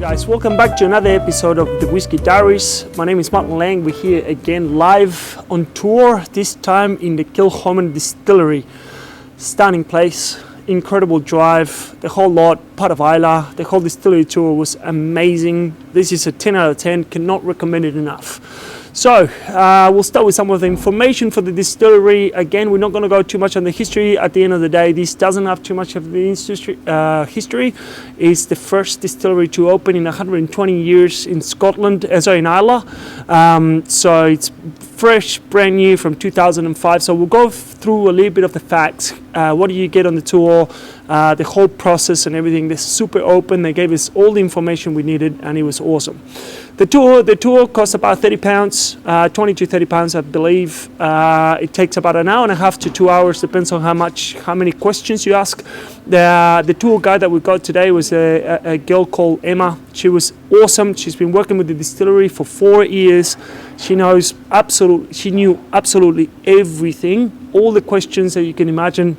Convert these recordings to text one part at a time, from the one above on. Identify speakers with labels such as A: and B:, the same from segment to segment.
A: Guys, welcome back to another episode of the Whisky Diaries. My name is Martin Lang. We're here again live on tour, this time in the Kilchoman Distillery. Stunning place, incredible drive, the whole lot, part of Islay. The whole distillery tour was amazing. This is a 10 out of 10, cannot recommend it enough. So, we'll start with some of the information for the distillery. Again, we're not going to go too much on the history. At the end of the day, this doesn't have too much of the history. It's the first distillery to open in 120 years in Scotland, in Islay. So it's fresh, brand new from 2005. So we'll go through a little bit of the facts. What do you get on the tour? The whole process and everything. They're super open. They gave us all the information we needed, and it was awesome. The tour costs about £30, 20 to £30, I believe. It takes about an hour and a half to 2 hours, depends on how many questions you ask. The tour guide that we got today was a girl called Emma. She was awesome. She's been working with the distillery for 4 years. She knew absolutely everything, all the questions that you can imagine.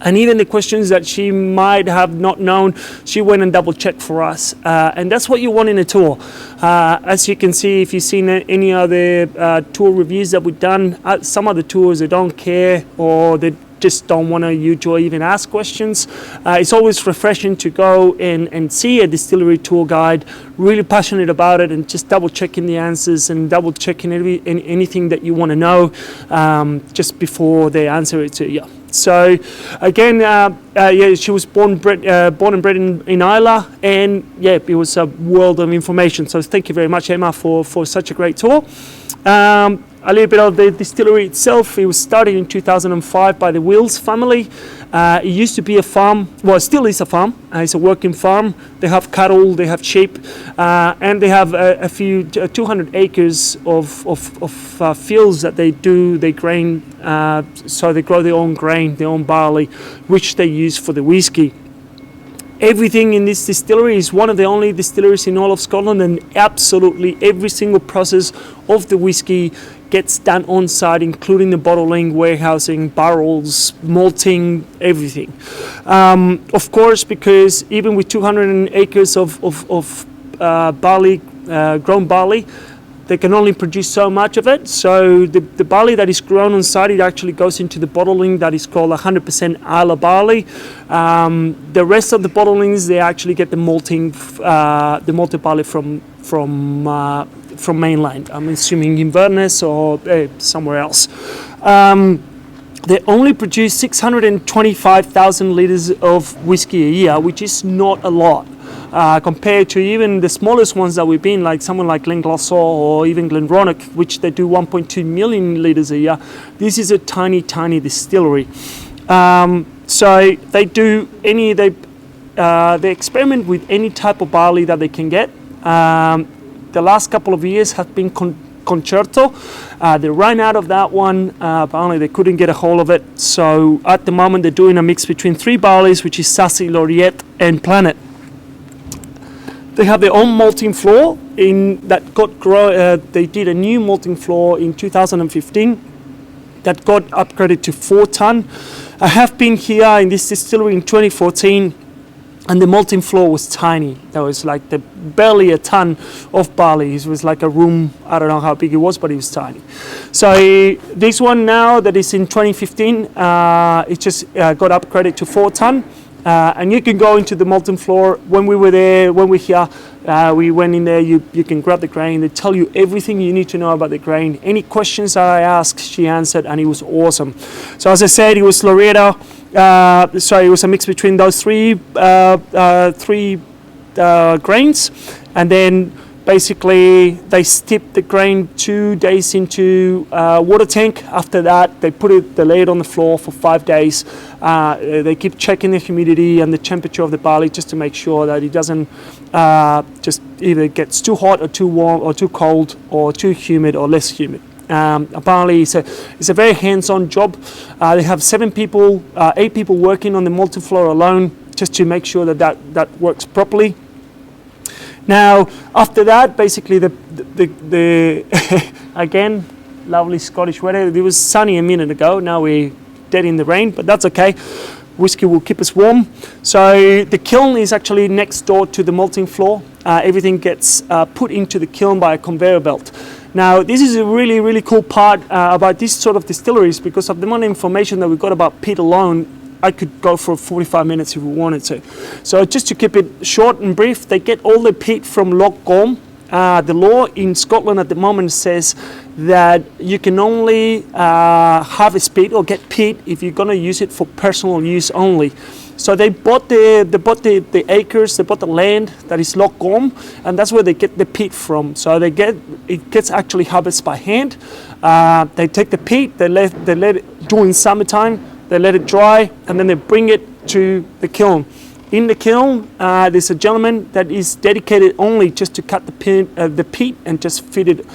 A: And even the questions that she might have not known, she went and double checked for us. And that's what you want in a tour. As you can see, if you've seen any other tour reviews that we've done, some of the tours, they don't care, or they just don't want you to even ask questions. It's always refreshing to go and see a distillery tour guide, really passionate about it, and just double checking the answers and double checking anything that you want to know just before they answer it to you. So again, she was born and bred in Islay, and it was a world of information. So thank you very much, Emma, for such a great tour. A little bit of the distillery itself. It was started in 2005 by the Wills family. It used to be a farm. Well, it still is a farm. It's a working farm. They have cattle, they have sheep, and they have a few 200 acres of fields that they grain. So they grow their own grain, their own barley, which they use for the whiskey. Everything in this distillery is one of the only distilleries in all of Scotland, and absolutely every single process of the whiskey gets done on site, including the bottling, warehousing, barrels, malting, everything. Of course, because even with 200 acres of barley, grown barley, they can only produce so much of it. So the barley that is grown on site, it actually goes into the bottling that is called 100% Islay barley. The rest of the bottlings, they actually get the malting, the malted barley from mainland. I'm assuming Inverness or somewhere else. They only produce 625,000 litres of whiskey a year, which is not a lot. Compared to even the smallest ones that we've been, like someone like Glenglassaugh or even Glenronach, which they do 1.2 million litres a year. This is a tiny distillery. So they experiment with any type of barley that they can get. The last couple of years have been Concerto. They ran out of that one. Apparently they couldn't get a hold of it. So at the moment they're doing a mix between 3 barleys, which is Sassy, Laureate and Planet. They have their own malting floor they did a new malting floor in 2015 that got upgraded to 4 ton. I have been here in this distillery in 2014, and the malting floor was tiny. There was like barely a ton of barley. It was like a room. I don't know how big it was, but it was tiny. So this one now that is in 2015, it just got upgraded to 4 ton. And you can go into the malting floor. When we were here, we went in there, you can grab the grain. They tell you everything you need to know about the grain. Any questions that I asked, she answered, and it was awesome. So as I said, it was Laureate. It was a mix between those three grains, and then basically they steep the grain 2 days into water tank. After that, they lay it on the floor for 5 days. They keep checking the humidity and the temperature of the barley just to make sure that it doesn't just either gets too hot or too warm or too cold or too humid or less humid. Apparently it's a very hands-on job. They have 8 people working on the malting floor alone just to make sure that works properly. Now, after that, basically the again, lovely Scottish weather. It was sunny a minute ago. Now we're dead in the rain, but that's okay. Whisky will keep us warm. So the kiln is actually next door to the malting floor. everything gets put into the kiln by a conveyor belt. Now, this is a really, really cool part about these sort of distilleries, because of the amount of information that we've got about peat alone. I could go for 45 minutes if we wanted to. So just to keep it short and brief, they get all the peat from Loch Gorm. The law in Scotland at the moment says that you can only harvest peat or get peat if you're going to use it for personal use only. So they bought the acres, they bought the land that is Loch Gorm, and that's where they get the peat from. So it gets actually harvested by hand. They take the peat, they let it during summertime, they let it dry, and then they bring it to the kiln. In the kiln, there's a gentleman that is dedicated only just to cut the peat and just fit it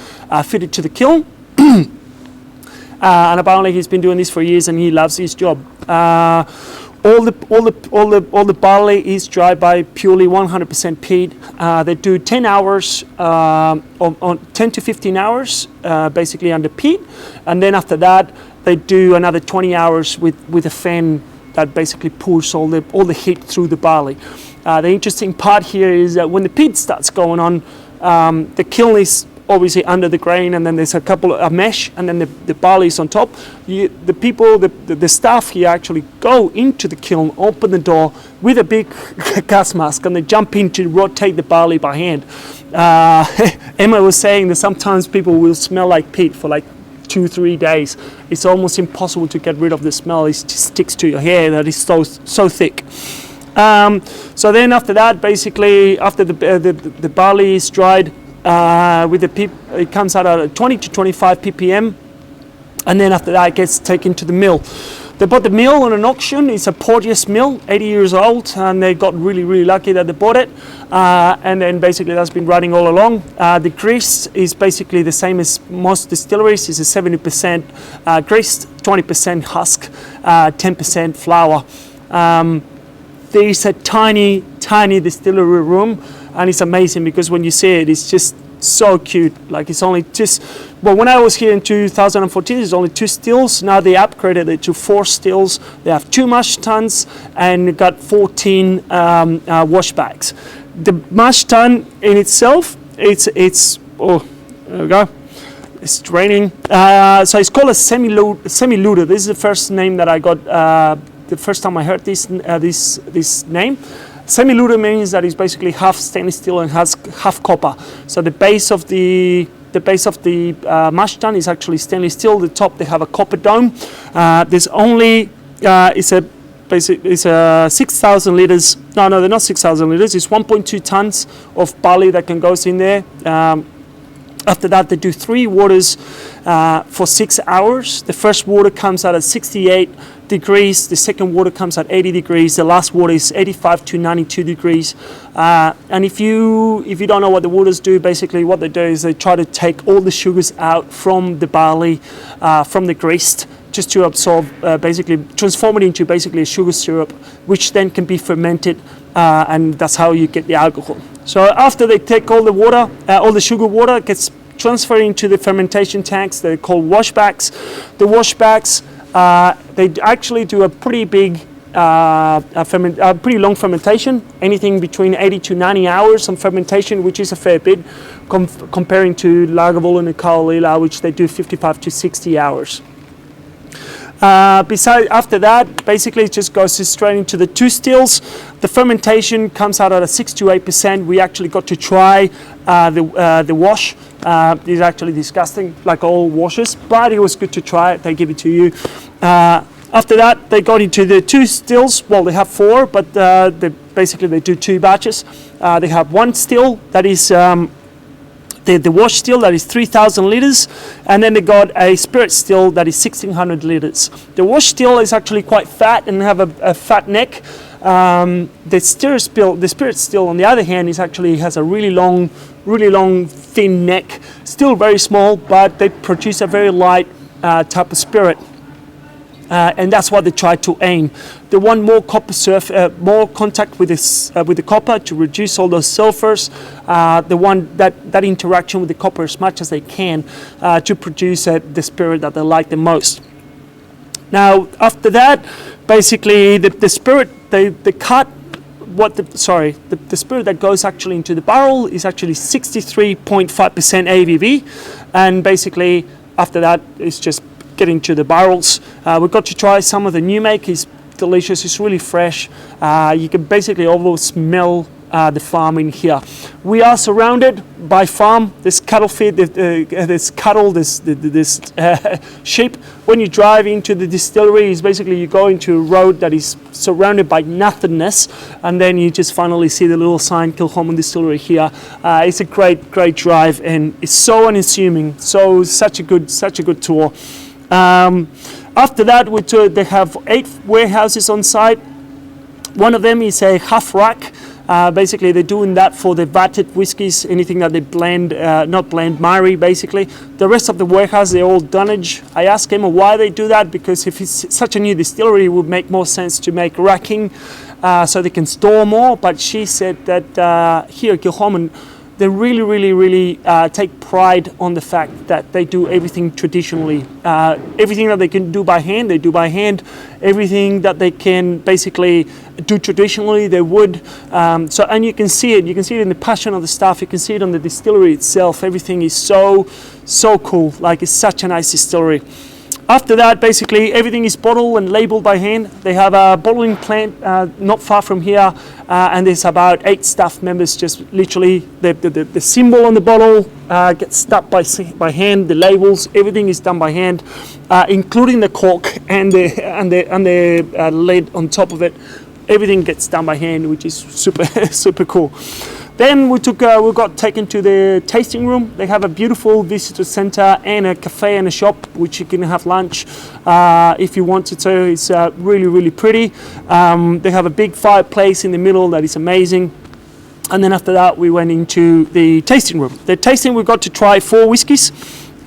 A: to the kiln. And apparently he's been doing this for years, and he loves his job. All the barley is dried by purely 100% peat. They do 10 hours, on 10 to 15 hours, basically under peat, and then after that they do another 20 hours with a fan that basically pulls all the heat through the barley. The interesting part here is that when the peat starts going on, the kiln is obviously under the grain, and then there's a mesh, and then the barley is on top. The staff here actually go into the kiln, open the door with a big gas mask, and they jump in to rotate the barley by hand. Emma was saying that sometimes people will smell like peat for like 2-3 days. It's almost impossible to get rid of the smell. It just sticks to your hair, that is so thick. So then after that, basically after the barley is dried, with the peat, it comes out at 20 to 25 ppm, and then after that it gets taken to the mill. They bought the mill on an auction. It's a Porteous mill, 80 years old, and they got really, really lucky that they bought it. And then basically that's been running all along. The grist is basically the same as most distilleries. It's a 70% grist, 20% husk, 10% flour. There is a tiny, tiny distillery room, and it's amazing because when you see it, it's just so cute. Like it's only just, well, when I was here in 2014, there's only 2 stills. Now they upgraded it to 4 stills. They have 2 mash tuns and got 14 wash bags. The mash tun in itself, it's oh, there we go. It's draining. So it's called a semi-luter. This is the first name that I got. The first time I heard this name. Semi-luter means that it's basically half stainless steel and half copper. So the base of the mash tun is actually stainless steel. The top they have a copper dome. There's only it's a 6,000 liters. No, they're not 6,000 liters. It's 1.2 tons of barley that can goes in there. After that, they do 3 waters for 6 hours. The first water comes out at 68 degrees. The second water comes at 80 degrees. The last water is 85 to 92 degrees. And if you don't know what the waters do, basically what they do is they try to take all the sugars out from the barley, from the grist, just to absorb, basically transform it into basically a sugar syrup, which then can be fermented, and that's how you get the alcohol. So after they take all the water, all the sugar water gets transferred into the fermentation tanks. They're called washbacks. The washbacks, they actually do a pretty big, pretty long fermentation, anything between 80 to 90 hours on fermentation, which is a fair bit, comparing to Lagavulin and Carolina, which they do 55 to 60 hours. After that, basically it just goes straight into the 2 stills. The fermentation comes out at a 6 to 8%. We actually got to try the wash. It's actually disgusting, like all washes, but it was good to try it. They give it to you. After that, they got into the 2 stills. Well, they have 4, but they do 2 batches. They have 1 still that is the wash still that is 3,000 liters, and then they got a spirit still that is 1,600 liters. The wash still is actually quite fat and have a fat neck. The spirit still, on the other hand, has a really long, thin neck. Still very small, but they produce a very light type of spirit. And that's what they try to aim. They want more more contact with the copper to reduce all those sulfurs. They want that interaction with the copper as much as they can to produce the spirit that they like the most. Now, after that, basically the spirit they cut the spirit that goes actually into the barrel is actually 63.5% ABV, and basically after that it's just getting to the barrels. We got to try some of the new make. It's delicious. It's really fresh. You can basically almost smell the farm in here. We are surrounded by farm. There's cattle feed, there's cattle, there's sheep. When you drive into the distillery, it's basically you go into a road that is surrounded by nothingness, and then you just finally see the little sign Kilchoman Distillery here. It's a great drive, and it's so unassuming. So such a good tour. After that, they have 8 warehouses on site. One of them is a half rack. Basically, they're doing that for the vatted whiskies, anything that they blend, not blend, Mari, basically. The rest of the warehouse, they're all dunnage. I asked Emma why they do that, because if it's such a new distillery, it would make more sense to make racking so they can store more. But she said that here at Kilchoman, they really take pride on the fact that they do everything traditionally. Everything that they can do by hand, they do by hand. Everything that they can basically do traditionally, they would. And you can see it. You can see it in the passion of the staff. You can see it on the distillery itself. Everything is so cool. Like, it's such a nice distillery. After that, basically, everything is bottled and labeled by hand. They have a bottling plant not far from here, and there's about 8 staff members. Just literally, the symbol on the bottle gets stuck by hand. The labels, everything is done by hand, including the cork and the lid on top of it. Everything gets done by hand, which is super cool. Then we got taken to the tasting room. They have a beautiful visitor center and a cafe and a shop, which you can have lunch if you wanted to. It's really pretty. They have a big fireplace in the middle that is amazing. And then after that, we went into the tasting room. The tasting, we got to try 4 whiskies.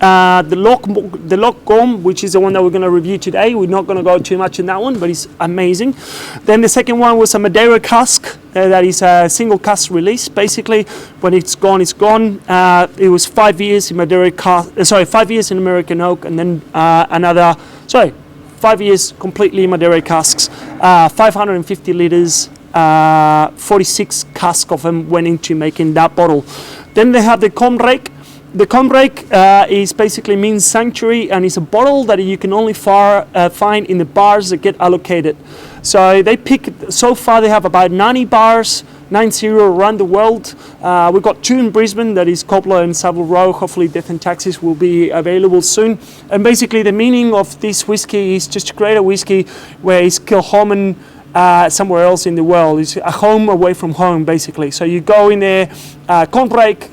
A: The Loch Gorm, which is the one that we're going to review today. We're not going to go too much in that one, but it's amazing. Then the second one was a Madeira cask. That is a single cask release. Basically, when it's gone, it's gone. It was 5 years in Madeira 5 years in American oak, and then 5 years completely Madeira casks. 550 liters. 46 casks of them went into making that bottle. Then they have the Comrake. The Comrake is basically means sanctuary, and it's a bottle that you can only find in the bars that get allocated. So so far they have about 90 bars, 90 around the world. We've got 2 in Brisbane, that is Cobbler and Savile Row. Hopefully Death and Taxes will be available soon. And basically the meaning of this whiskey is just to create a whiskey where it's Kilchoman somewhere else in the world. It's a home away from home, basically. So you go in there. Comrake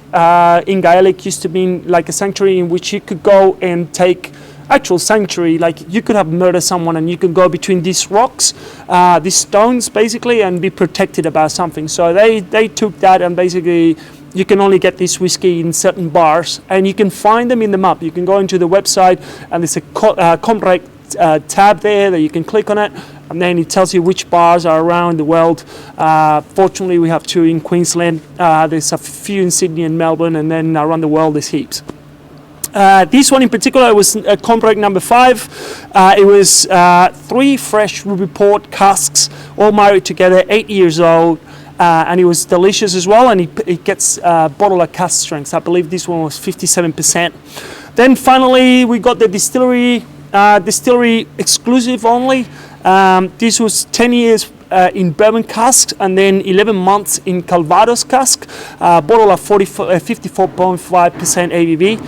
A: in Gaelic used to mean like a sanctuary in which you could go and take actual sanctuary. Like, you could have murdered someone and you can go between these rocks, these stones, basically, and be protected about something. So they took that, and basically you can only get this whiskey in certain bars, and you can find them in the map. You can go into the website, and there's a Comrake tab there that you can click on it, and then it tells you which bars are around the world. Fortunately, we have 2 in Queensland. There's a few in Sydney and Melbourne, and then around the world there's heaps. This one in particular was Comrake number 5. It was 3 fresh Ruby Port casks, all married together, 8 years old. And it was delicious as well, and it gets bottle at cask strength. I believe this one was 57%. Then finally we got the distillery exclusive only. This was 10 years in bourbon cask, and then 11 months in Calvados cask. Bottle of 54.5% ABV.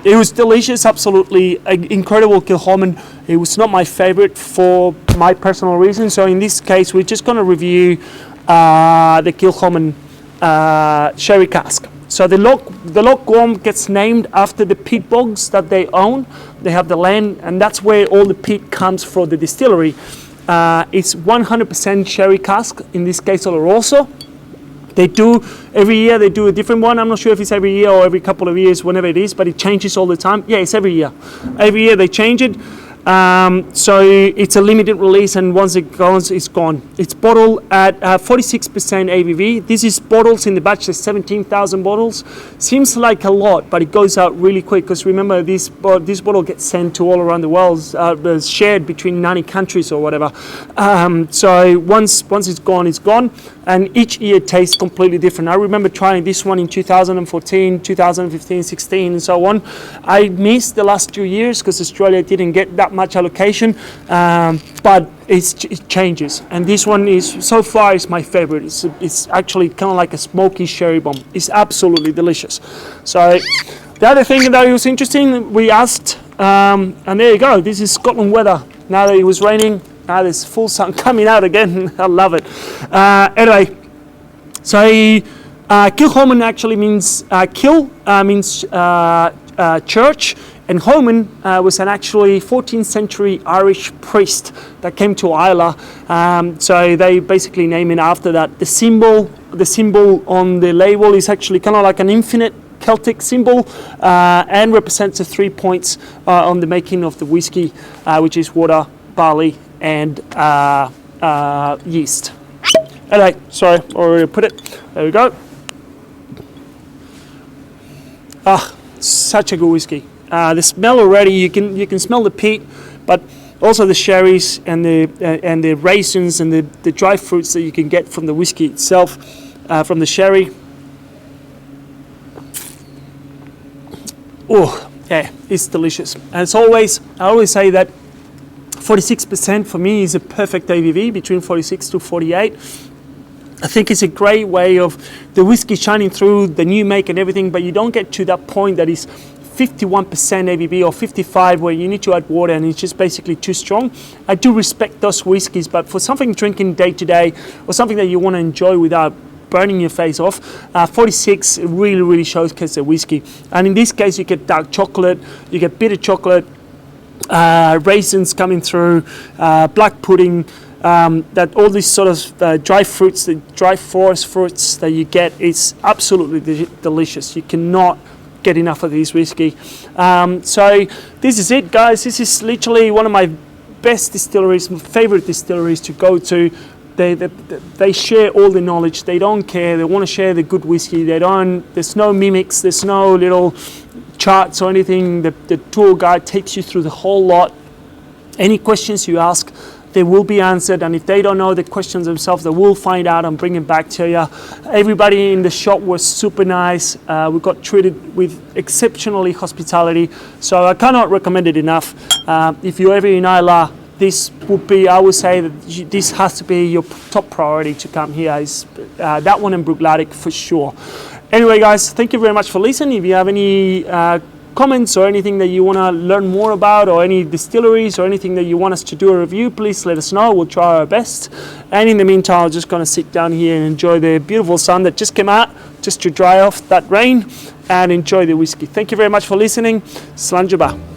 A: It was delicious, absolutely incredible Kilchoman. It was not my favorite for my personal reasons. So in this case, we're just going to review the Kilchoman sherry cask. So the Loch Gorm gets named after the peat bogs that they own. They have the land, and that's where all the peat comes from the distillery. It's 100% sherry cask, in this case Oloroso. Every year they do a different one. I'm not sure if it's every year or every couple of years, whenever it is, but it changes all the time. Yeah, it's every year. Every year they change it. So it's a limited release, and once it goes, it's gone. It's bottled at 46% ABV. This is bottles in the batch, there's 17,000 bottles. Seems like a lot, but it goes out really quick, because remember, this bottle gets sent to all around the world, shared between 90 countries or whatever. So once it's gone, it's gone. And each year tastes completely different. I remember trying this one in 2014, 2015, 16, and so on. I missed the last 2 years because Australia didn't get that much allocation, but it changes. And this one is, so far, is my favorite. It's actually kind of like a smoky sherry bomb. It's absolutely delicious. So the other thing that was interesting, we asked, and there you go. This is Scotland weather. Now that it was raining, now there's full sun coming out again. I love it. Anyway, so Kilchoman actually means means church, and Homan was an actually 14th century Irish priest that came to Islay. So they basically name it after that. The symbol on the label is actually kind of like an infinite Celtic symbol, and represents the 3 points on the making of the whiskey, which is water, barley, and yeast. Anyway, sorry, already put it. There we go. Such a good whiskey. The smell already, you can smell the peat, but also the sherries and the raisins and the dry fruits that you can get from the whiskey itself, from the sherry. Oh, yeah, it's delicious. And I always say that 46% for me is a perfect ABV, between 46 to 48. I think it's a great way of the whiskey shining through, the new make and everything, but you don't get to that point that is 51% ABV or 55 where you need to add water and it's just basically too strong. I do respect those whiskeys, but for something drinking day to day or something that you want to enjoy without burning your face off, 46 really showcases the whiskey. And in this case, you get dark chocolate, you get bitter chocolate, raisins coming through, black pudding, that all these sort of dry fruits, the dry forest fruits that you get, is absolutely delicious. You cannot get enough of this whiskey. So this is it, guys. This is literally one of my best distilleries, my favorite distilleries to go to. They share all the knowledge. They don't care. They want to share the good whiskey. There's no mimics. There's no little charts or anything. The tour guide takes you through the whole lot. Any questions you ask, they will be answered. And if they don't know the questions themselves, they will find out and bring it back to you. Everybody in the shop was super nice. We got treated with exceptionally hospitality. So I cannot recommend it enough. If you're ever in Islay, this would be, I would say that this has to be your top priority to come here. Is that one and Bruglatic for sure. Anyway, guys, thank you very much for listening. If you have any comments or anything that you want to learn more about, or any distilleries or anything that you want us to do a review, please let us know. We'll try our best. And in the meantime, I'm just going to sit down here and enjoy the beautiful sun that just came out, just to dry off that rain and enjoy the whiskey. Thank you very much for listening. Slàinte mhath.